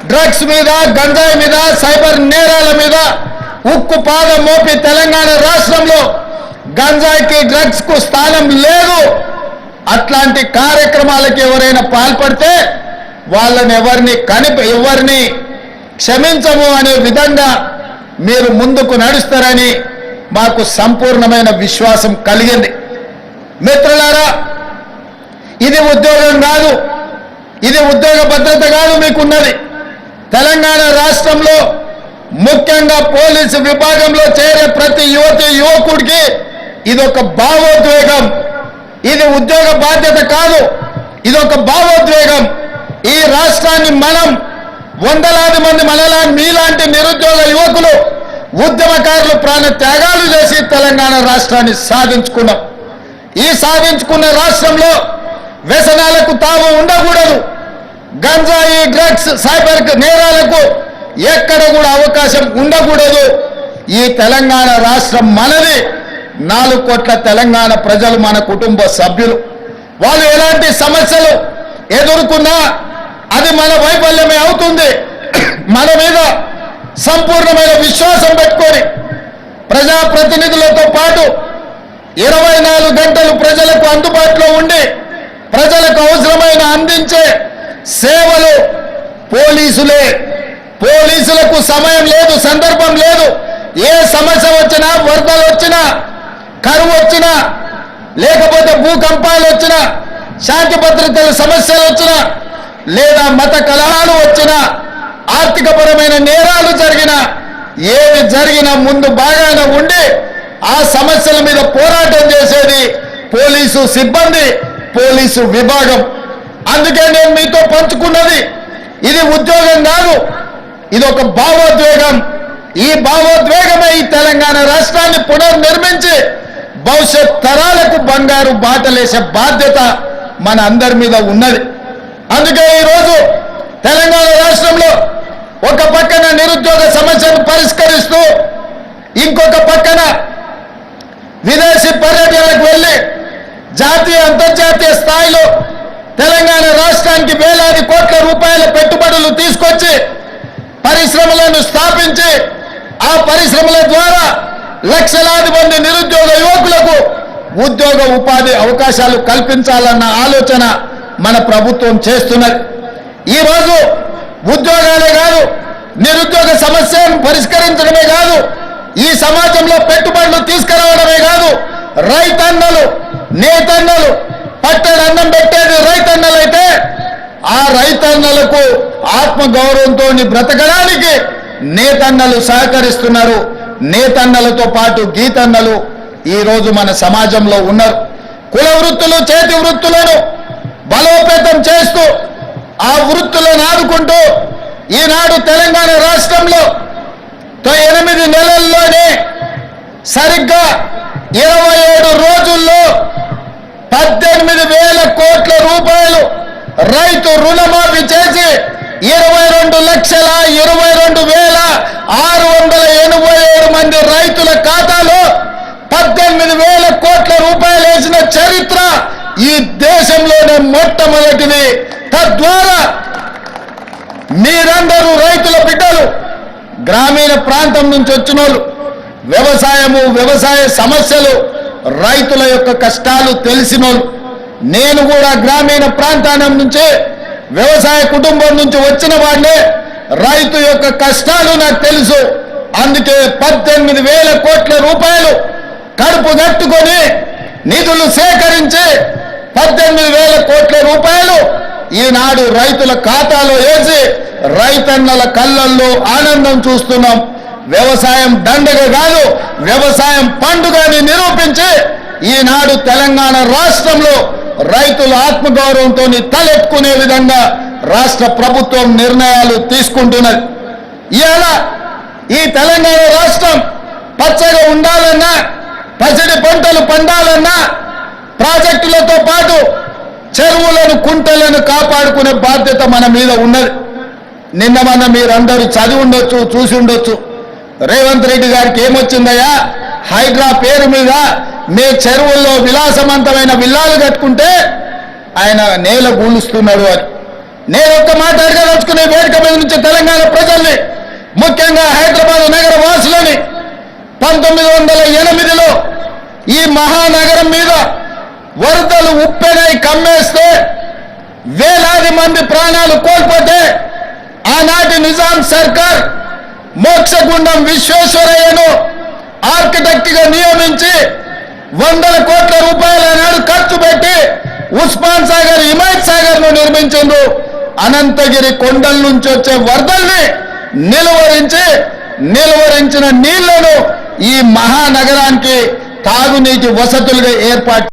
Drugs మీద, గంజాయి మీద, సైబర్ నేరాల మీద ఉక్కు పాదం మోపి తెలంగాణ రాష్ట్రంలో గంజాయికి, డ్రగ్స్ కు స్థానం లేదు. అట్లాంటి కార్యక్రమాలకు ఎవరైనా పాల్పడితే వాళ్ళని ఎవరిని క్షమించము అనే విధంగా మీరు ముందుకు నడుస్తారని మాకు సంపూర్ణమైన విశ్వాసం కలిగింది. మిత్రులారా, ఇది ఉద్యోగం కాదు, ఇది ఉద్యోగ భద్రత కాదు మీకున్నది. తెలంగాణ రాష్ట్రంలో ముఖ్యంగా పోలీసు విభాగంలో చేరే ప్రతి యువకుడికి ఇది ఒక భావోద్వేగం. ఇది ఉద్యోగ బాధ్యత కాదు, ఇది ఒక భావోద్వేగం. ఈ రాష్ట్రాన్ని మనం వందలాది మంది మీలాంటి నిరుద్యోగ యువకులు, ఉద్యమకారులు ప్రాణ త్యాగాలు చేసి తెలంగాణ రాష్ట్రాన్ని సాధించుకున్నాం. ఈ సాధించుకున్న రాష్ట్రంలో వ్యసనాలకు తావు ఉండకూడదు. గంజాయి, డ్రగ్స్, సైబర్ నేరాలకు ఎక్కడ కూడా అవకాశం ఉండకూడదు. ఈ తెలంగాణ రాష్ట్రం మనది. 4 కోట్ల తెలంగాణ ప్రజలు మన కుటుంబ సభ్యులు. వాళ్ళు ఎలాంటి సమస్యలు ఎదుర్కొన్నా అది మన వైఫల్యమే అవుతుంది. మన మీద సంపూర్ణమైన విశ్వాసం పెట్టుకొని ప్రజాప్రతినిధులతో పాటు 24 గంటలు ప్రజలకు అందుబాటులో ఉండి ప్రజలకు అవసరమైన అందించే సేవలు పోలీసులే. పోలీసులకు సమయం లేదు, సందర్భం లేదు. ఏ సమస్య వచ్చినా, వరదలు వచ్చినా, కరువు వచ్చినా, లేకపోతే భూకంపాలు వచ్చినా, శాంతి భద్రతల సమస్యలు వచ్చినా, లేదా మత కలహాలు వచ్చినా, ఆర్థికపరమైన నేరాలు జరిగినా, ఏమి జరిగినా ముందు బాగానే ఉండి ఆ సమస్యల మీద పోరాటం చేసేది పోలీసు సిబ్బంది, పోలీసు విభాగం. అందుకే నేను మీతో పంచుకున్నది ఇది ఉద్యోగం కాదు, ఇది ఒక భావోద్వేగం. ఈ భావోద్వేగమే ఈ తెలంగాణ రాష్ట్రాన్ని పునర్నిర్మించి భవిష్యత్ తరాలకు బంగారు బాటలేసే బాధ్యత మన అందరి మీద ఉన్నది. అందుకే ఈరోజు తెలంగాణ రాష్ట్రంలో ఒక పక్కన నిరుద్యోగ సమస్యను పరిష్కరిస్తూ ఇంకొక పక్కన విదేశీ పర్యటనలకు వెళ్ళి జాతీయ, అంతర్జాతీయ స్థాయిలో తెలంగాణ రాష్ట్రానికి వేలాది కోట్ల రూపాయల పెట్టుబడులు తీసుకొచ్చి పరిశ్రమలను స్థాపించి ఆ పరిశ్రమల ద్వారా లక్షలాది మంది నిరుద్యోగ యువకులకు ఉద్యోగ ఉపాధి అవకాశాలు కల్పించాలన్న ఆలోచన మన ప్రభుత్వం చేస్తున్నది. ఈరోజు ఉద్యోగాలే కాదు, నిరుద్యోగ సమస్యను పరిష్కరించడమే కాదు, ఈ సమాజంలో పెట్టుబడులు తీసుకురావడమే కాదు, రైతన్నలు, నేతన్నలు, పట్టెడు అన్నం పెట్టేది రైతన్నలైతే ఆ రైతన్నలకు ఆత్మగౌరవంతో బ్రతకడానికి నేతన్నలు సహకరిస్తున్నారు. నేతన్నలతో పాటు గీతన్నలు ఈరోజు మన సమాజంలో ఉన్నారు. కుల వృత్తులు, చేతి వృత్తులను బలోపేతం చేస్తూ ఆ వృత్తులను ఆదుకుంటూ ఈనాడు తెలంగాణ రాష్ట్రంలో 8 నెలల్లోనే సరిగ్గా 27 రోజుల్లో 18,000 కోట్ల రూపాయలు రైతు రుణమాఫీ చేసి 22,22,687 మంది రైతుల ఖాతాలో 18,000 కోట్ల రూపాయలు వేసిన చరిత్ర ఈ దేశంలోనే మొట్టమొదటిది. తద్వారా మీరందరూ రైతుల బిడ్డలు, గ్రామీణ ప్రాంతం నుంచి వచ్చిన వాళ్ళు, వ్యవసాయము, వ్యవసాయ సమస్యలు, రైతుల యొక్క కష్టాలు తెలిసినోళ్ళు. నేను కూడా గ్రామీణ ప్రాంతానం నుంచి, వ్యవసాయ కుటుంబం నుంచి వచ్చిన వాడినే. రైతు యొక్క కష్టాలు నాకు తెలుసు. అందుకే 18,000 కోట్ల రూపాయలు కడుపు కట్టుకొని నిధులు సేకరించి 18,000 కోట్ల రూపాయలు ఈనాడు రైతుల ఖాతాలో వేసి రైతన్నల కళ్ళల్లో ఆనందం చూస్తున్నాం. వ్యవసాయం దండగ కాదు, వ్యవసాయం పండుగని నిరూపించి ఈనాడు తెలంగాణ రాష్ట్రంలో రైతుల ఆత్మగౌరవంతో తలెత్తుకునే విధంగా రాష్ట్ర ప్రభుత్వం నిర్ణయాలు తీసుకుంటున్నది. ఇవాళ ఈ తెలంగాణ రాష్ట్రం పచ్చగా ఉండాలన్నా, పసిడి పంటలు పండాలన్నా ప్రాజెక్టులతో పాటు చెరువులను, కుంటలను కాపాడుకునే బాధ్యత మన మీద ఉన్నది. నిన్న మన మీరందరూ చదివి ఉండొచ్చు, చూసి ఉండొచ్చు. రేవంత్ రెడ్డి గారికి ఏమొచ్చిందయ్యా, హైడ్రా పేరు మీద మీ చెరువుల్లో విలాసవంతమైన విల్లాలు కట్టుకుంటే ఆయన నేల గూలుస్తున్నాడు అని. నేను ఒక్క మాట అడగదలుచుకునే వేదిక మీద నుంచి తెలంగాణ ప్రజల్ని, ముఖ్యంగా హైదరాబాద్ నగర వాసులని, 1908లో ఈ మహానగరం మీద వరదలు ఉప్పెనై కమ్మేస్తే వేలాది మంది ప్రాణాలు కోల్పోతే ఆనాటి నిజాం సర్కార్ మోక్షగుండం విశ్వేశ్వరయ్యను ఆర్కిటెక్ట్ గా నియమించి 100 కోట్ల రూపాయల నాడు ఖర్చు పెట్టి ఉస్మాన్ సాగర్, హిమాయత్ సాగర్ ను నిర్మించిండ్రు. అనంతగిరి కొండల నుంచి వచ్చే వరదల్ని నిలువరించిన నీళ్లను ఈ మహానగరానికి తాగునీటి వసతులుగా ఏర్పాటు